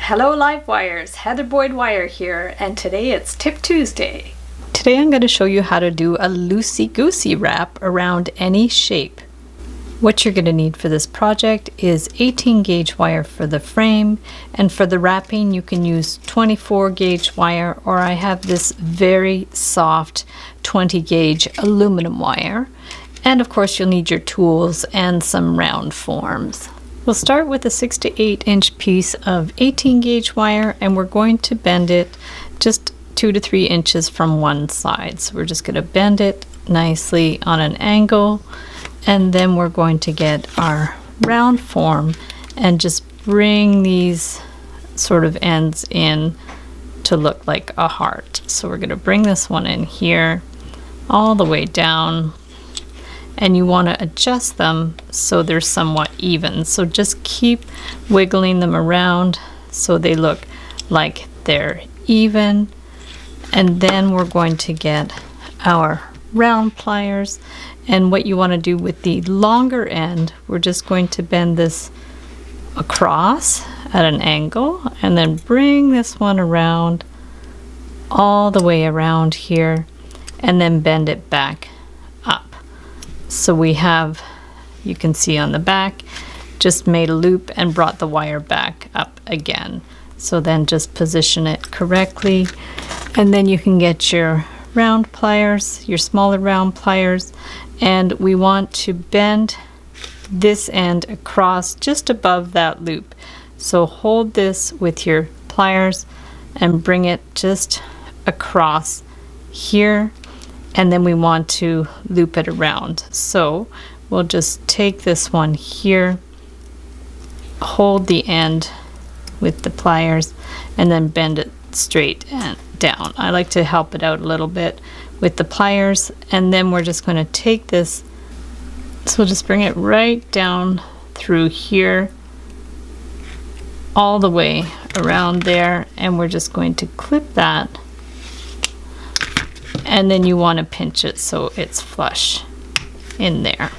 Hello live wires, Heather Boyd Wire here, and today it's Tip Tuesday. Today I'm going to show you how to do a loosey-goosey wrap around any shape. What you're going to need for this project is 18 gauge wire for the frame, and for the wrapping you can use 24 gauge wire, or I have this very soft 20 gauge aluminum wire. And of course you'll need your tools and some round forms. We'll start with a 6 to 8 inch piece of 18 gauge wire, and we're going to bend it just 2 to 3 inches from one side. So we're just going to bend it nicely on an angle, and then we're going to get our round form and just bring these sort of ends in to look like a heart. So we're going to bring this one in here all the way down, and you want to adjust them so they're somewhat even. So just keep wiggling them around so they look like they're even. And then we're going to get our round pliers, and what you want to do with the longer end, we're just going to bend this across at an angle and then bring this one around all the way around here and then bend it back up. So we have, you can see on the back, just made a loop and brought the wire back up again. So then just position it correctly, and then you can get your round pliers, your smaller round pliers, and we want to bend this end across just above that loop. So hold this with your pliers and bring it just across here, and then we want to loop it around. So we'll just take this one here, hold the end with the pliers, and then bend it straight and down. I like to help it out a little bit with the pliers, and then we're just going to take this, so we'll just bring it right down through here all the way around there, and we're just going to clip that, and then you want to pinch it so it's flush in there.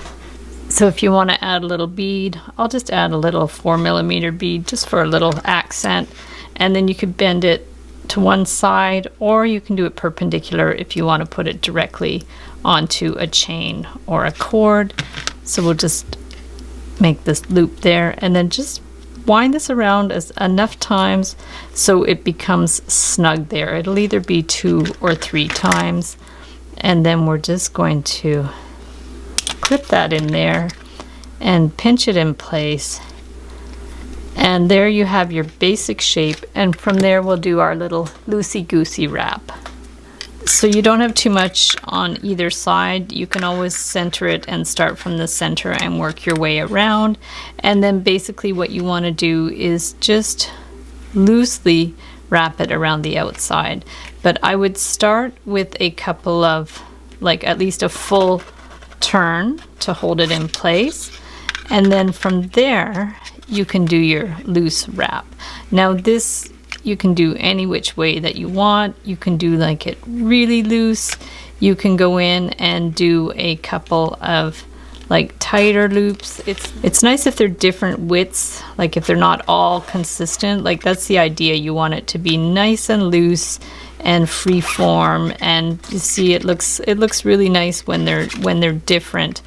So if you want to add a little bead, I'll just add a little 4mm bead just for a little accent, and then you could bend it to one side, or you can do it perpendicular if you want to put it directly onto a chain or a cord. So we'll just make this loop there and then just wind this around as enough times so it becomes snug there. It'll either be 2 or 3 times, and then we're just going to clip that in there and pinch it in place, and there you have your basic shape. And from there we'll do our little loosey-goosey wrap. So you don't have too much on either side. You can always center it and start from the center and work your way around. And then basically what you want to do is just loosely wrap it around the outside. But I would start with a couple of, like at least a full turn to hold it in place. And then from there you can do your loose wrap. Now this you can do any which way that you want. You can do like it really loose. You can go in and do a couple of like tighter loops. It's nice if they're different widths, like if they're not all consistent. Like that's the idea. You want it to be nice and loose and free form, and you see it looks really nice when they're different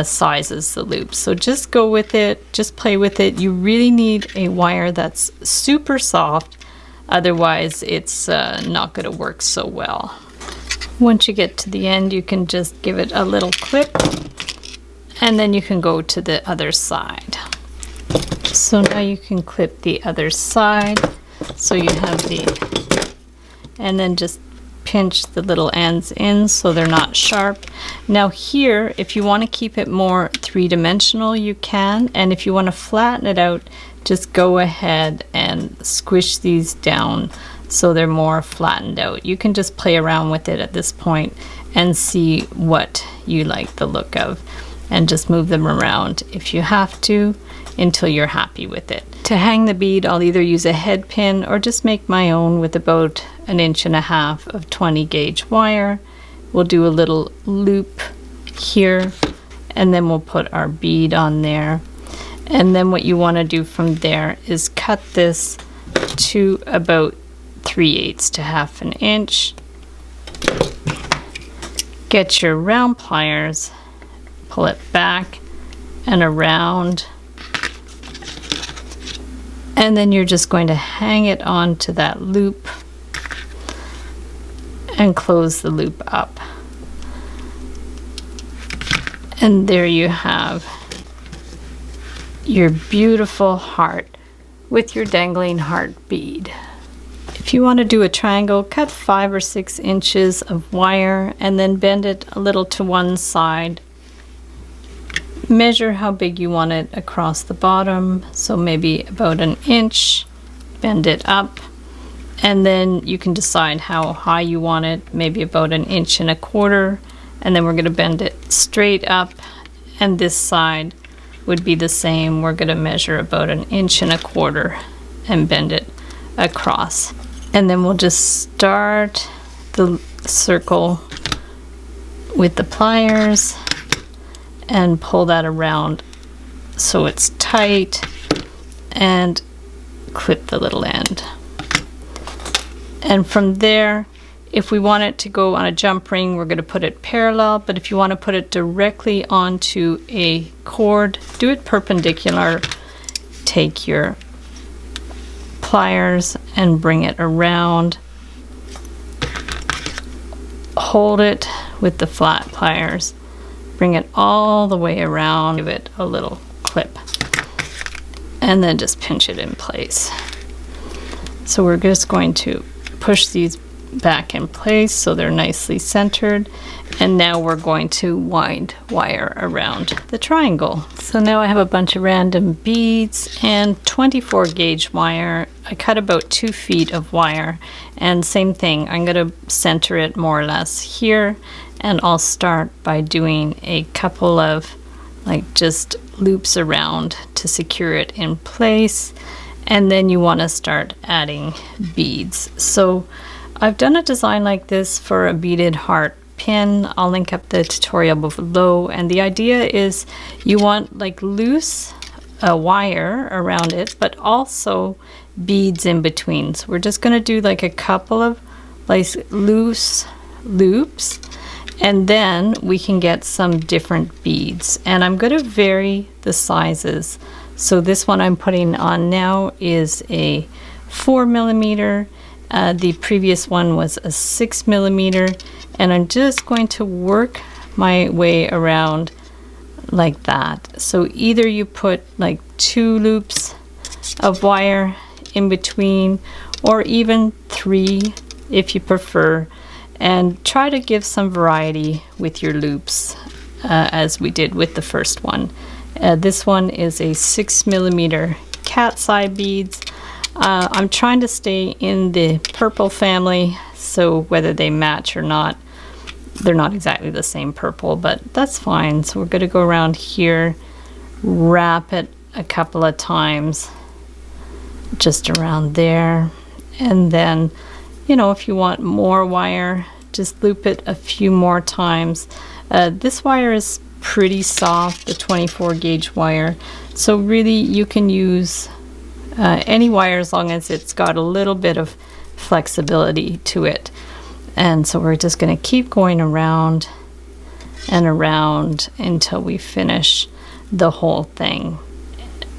sizes, the loops. So just go with it, just play with it. You really need a wire that's super soft, otherwise it's not going to work so well. Once you get to the end, you can just give it a little clip, and then you can go to the other side. So now you can clip the other side, so you have the, and then just pinch the little ends in so they're not sharp. Now here, if you want to keep it more three-dimensional, you can, and if you want to flatten it out, just go ahead and squish these down so they're more flattened out. You can just play around with it at this point and see what you like the look of, and just move them around if you have to until you're happy with it. To hang the bead, I'll either use a head pin or just make my own with about 1.5 inches of 20 gauge wire. We'll do a little loop here, and then we'll put our bead on there. And then what you want to do from there is cut this to about 3/8 to 1/2 inch. Get your round pliers, pull it back and around, and then you're just going to hang it onto that loop and close the loop up. And there you have your beautiful heart with your dangling heart bead. If you want to do a triangle, cut 5 or 6 inches of wire and then bend it a little to one side. Measure how big you want it across the bottom, so maybe about 1 inch. Bend it up, and then you can decide how high you want it, maybe about 1.25 inches, and then we're going to bend it straight up, and this side would be the same. We're going to measure about 1.25 inches and bend it across. And then we'll just start the circle with the pliers and pull that around so it's tight, and clip the little end. And from there, if we want it to go on a jump ring, we're going to put it parallel, but if you want to put it directly onto a cord, do it perpendicular. Take your pliers and bring it around. Hold it with the flat pliers. Bring it all the way around. Give it a little clip. And then just pinch it in place. So we're just going to push these back in place so they're nicely centered, and now we're going to wind wire around the triangle. So now I have a bunch of random beads and 24 gauge wire. I cut about 2 feet of wire, and same thing, I'm going to center it more or less here, and I'll start by doing a couple of like just loops around to secure it in place, and then you want to start adding beads. So I've done a design like this for a beaded heart pin. I'll link up the tutorial below, and the idea is you want like loose wire around it, but also beads in between. So we're just going to do like a couple of like loose loops, and then we can get some different beads. And I'm going to vary the sizes. So this one I'm putting on now is a 4mm. The previous one was a 6mm, and I'm just going to work my way around like that. So either you put like 2 loops of wire in between, or even 3 if you prefer, and try to give some variety with your loops as we did with the first one. This one is a 6mm cat's eye beads. I'm trying to stay in the purple family, so whether they match or not, they're not exactly the same purple, but that's fine. So we're going to go around here, wrap it a couple of times, just around there, and then, you know, if you want more wire, just loop it a few more times. This wire is pretty soft, the 24 gauge wire, so really you can use any wire as long as it's got a little bit of flexibility to it. And so we're just going to keep going around and around until we finish the whole thing.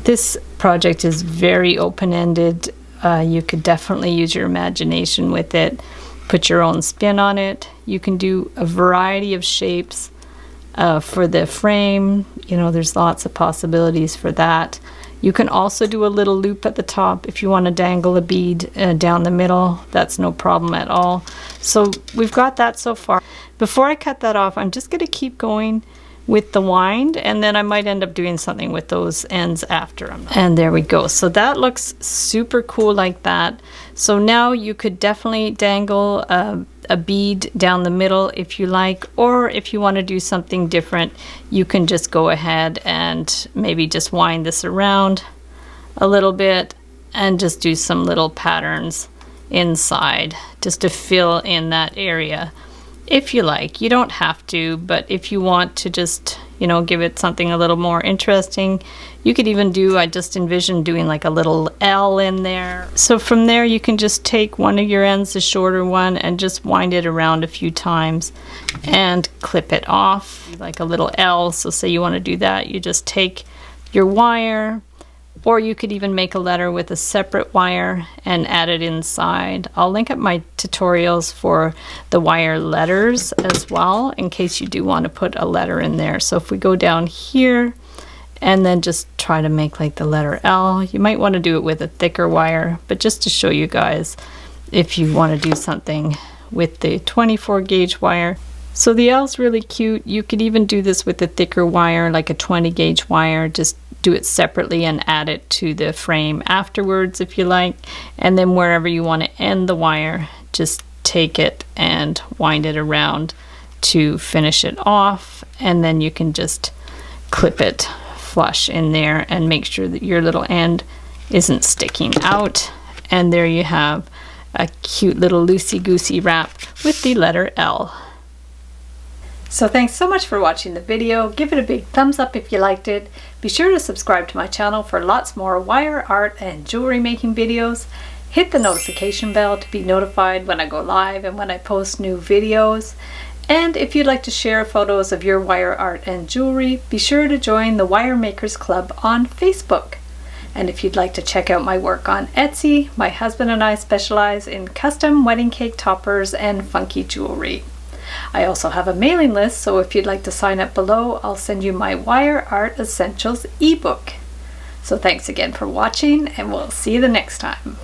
This project is very open-ended. You could definitely use your imagination with it, put your own spin on it. You can do a variety of shapes for the frame. You know, there's lots of possibilities for that. You can also do a little loop at the top if you want to dangle a bead down the middle. That's no problem at all. So we've got that so far. Before I cut that off, I'm just going to keep going with the wind, and then I might end up doing something with those ends after. And there we go. So that looks super cool like that. So now you could definitely dangle a bead down the middle if you like, or if you want to do something different, you can just go ahead and maybe just wind this around a little bit and just do some little patterns inside just to fill in that area if you like. You don't have to, but if you want to just, you know, give it something a little more interesting. You could even do, I just envisioned doing like a little L in there. So from there you can just take one of your ends, the shorter one, and just wind it around a few times and clip it off like a little L. So say you want to do that, you just take your wire, or you could even make a letter with a separate wire and add it inside. I'll link up my tutorials for the wire letters as well, in case you do want to put a letter in there. So if we go down here and then just try to make like the letter L, you might want to do it with a thicker wire, but just to show you guys if you want to do something with the 24 gauge wire. So the L's really cute. You could even do this with a thicker wire, like a 20 gauge wire. Just do it separately and add it to the frame afterwards if you like. And then wherever you want to end the wire, just take it and wind it around to finish it off. And then you can just clip it flush in there and make sure that your little end isn't sticking out. And there you have a cute little loosey-goosey wrap with the letter L. So thanks so much for watching the video. Give it a big thumbs up if you liked it. Be sure to subscribe to my channel for lots more wire art and jewelry making videos. Hit the notification bell to be notified when I go live and when I post new videos. And if you'd like to share photos of your wire art and jewelry, be sure to join the Wire Makers Club on Facebook. And if you'd like to check out my work on Etsy, my husband and I specialize in custom wedding cake toppers and funky jewelry. I also have a mailing list, so if you'd like to sign up below, I'll send you my Wire Art Essentials ebook. So thanks again for watching, and we'll see you the next time.